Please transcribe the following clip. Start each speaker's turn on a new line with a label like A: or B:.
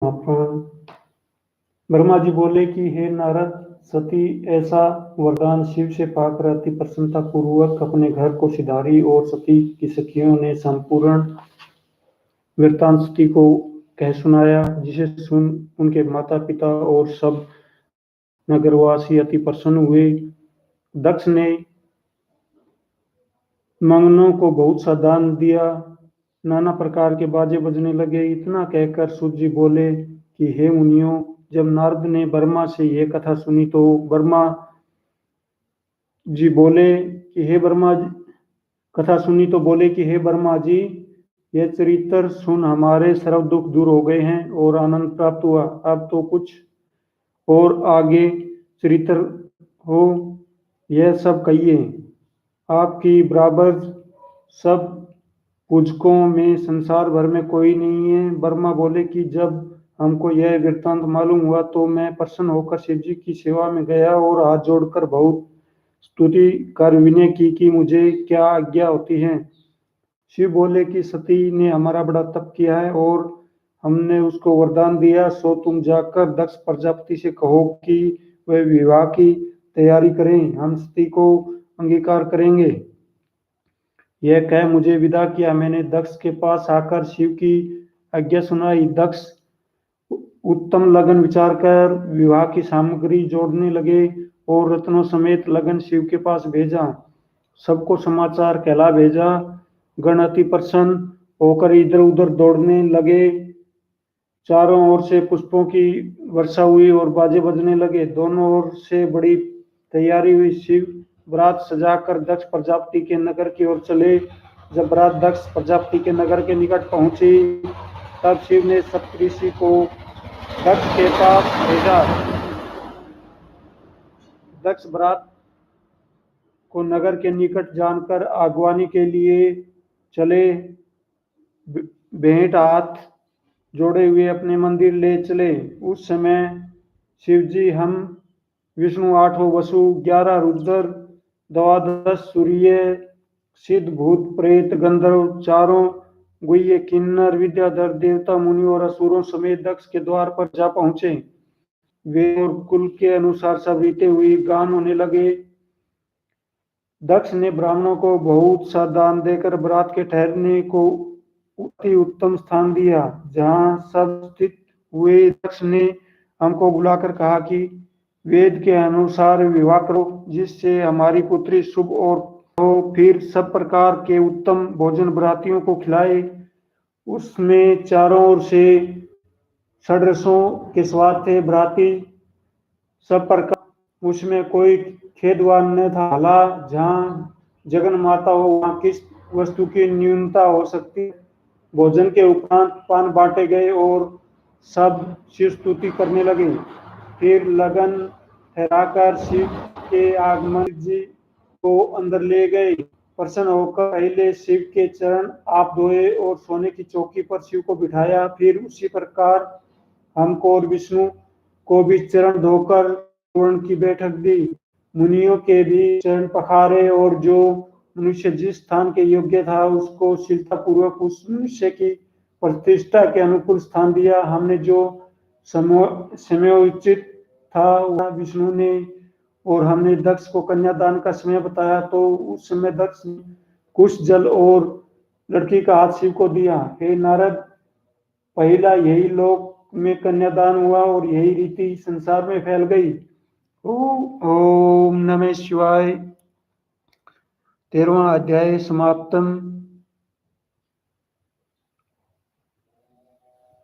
A: महाप्राण। ब्रह्मा जी बोले कि हे नारद, सती ऐसा वरदान शिव से पाकर अति प्रसन्नता पूर्वक अपने घर को सिधारी और सती की सखियों ने संपूर्ण वृत्तांत सती को कह सुनाया, जिसे सुन उनके माता पिता और सब नगरवासी अति प्रसन्न हुए। दक्ष ने मंगनों को बहुत सा दान दिया, नाना प्रकार के बाजे बजने लगे। इतना कहकर सूत जी बोले कि हे मुनियों, जब नारद ने ब्रह्मा से यह कथा सुनी तो ब्रह्मा जी बोले कि हे ब्रह्मा जी, कथा सुनी तो बोले कि हे ब्रह्मा जी, यह चरित्र सुन हमारे सर्व दुख दूर हो गए हैं और आनंद प्राप्त हुआ। अब तो कुछ और आगे चरित्र हो, यह सब कहिए। आपकी बराबर सब पूजकों में संसार भर में कोई नहीं है। ब्रह्मा बोले कि जब हमको यह वृत्तांत मालूम हुआ तो मैं प्रसन्न होकर शिव जी की सेवा में गया और हाथ जोड़कर बहुत स्तुति कर विनय की कि मुझे क्या आज्ञा होती है। शिव बोले कि सती ने हमारा बड़ा तप किया है और हमने उसको वरदान दिया, सो तुम जाकर दक्ष प्रजापति से कहो कि वह विवाह की तैयारी करें, हम सती को अंगीकार करेंगे। यह कह मुझे विदा किया। मैंने दक्ष के पास आकर शिव की आज्ञा सुनाई। दक्ष उत्तम लगन विचार कर विवाह की सामग्री जोड़ने लगे और रत्नों समेत लगन शिव के पास भेजा। सबको समाचार कहला भेजा। गण अति प्रसन्न होकर इधर उधर दौड़ने लगे। चारों ओर से पुष्पों की वर्षा हुई और बाजे बजने लगे। दोनों ओर से बड़ी तैयारी हुई। शिव बरात सजाकर दक्ष प्रजापति के नगर की ओर चले। जब बरात दक्ष प्रजापति के नगर के निकट पहुंची तब शिव ने सप्तऋषि को दक्ष के पास भेजा। दक्ष बरात को नगर के निकट जानकर आगवानी के लिए चले। भेंट हाथ जोड़े हुए अपने मंदिर ले चले। उस समय शिव जी, हम विष्णु, 8 वसु, 11 रुद्र, 12 सूर्य, सिद्ध, भूत, प्रेत, गंधर्व, चारों गुह्य, किन्नर, विद्याधर, देवता, मुनि और असुरों समेत दक्ष के द्वार पर जा पहुंचे। वे और कुल के अनुसार सब रीते हुई गान होने लगे। दक्ष ने ब्राह्मणों को बहुत सा दान देकर बरात के ठहरने को अति उत्तम स्थान दिया, जहां सब स्थित हुए। दक्ष ने हमको बुलाकर कहा कि वेद के अनुसार विवाह करो, जिससे हमारी पुत्री शुभ और हो। फिर सब प्रकार के उत्तम भोजन बरातियों को खिलाए। उसमें चारों ओर से षड्रसों के स्वाद थे। बराती सब प्रकार, उसमें कोई खेदवान न था। भला जहाँ जगन माता हो वहाँ किस वस्तु की न्यूनता हो सकती है। भोजन के उपरांत पान बांटे गए और सब शिव स्तुति करने लगे। फिर लगन ठहराकर शिव के आगमन जी को अंदर ले गए। प्रसन्न होकर पहले शिव के चरण आप धोए और सोने की चौकी पर शिव को बिठाया। फिर उसी प्रकार हमको और विष्णु को भी चरण धोकर पूर्ण की बैठक दी। मुनियों के भी चरण पखारे और जो मनुष्य जिस स्थान के योग्य था उसको शीलता पूर्वक उस मनुष्य की प्रतिष्ठा के अनुकूल स्थान दिया। हमने जो समयोचित था वह विष्णु ने, और हमने दक्ष को कन्यादान का समय बताया तो उस समय दक्ष ने कुश जल और लड़की का हाथ शिव को दिया। हे नारद, पहला यही लोक में कन्यादान हुआ और यही रीति संसार में फैल गई। ओम नमः शिवाय। 13वां अध्याय समाप्तम।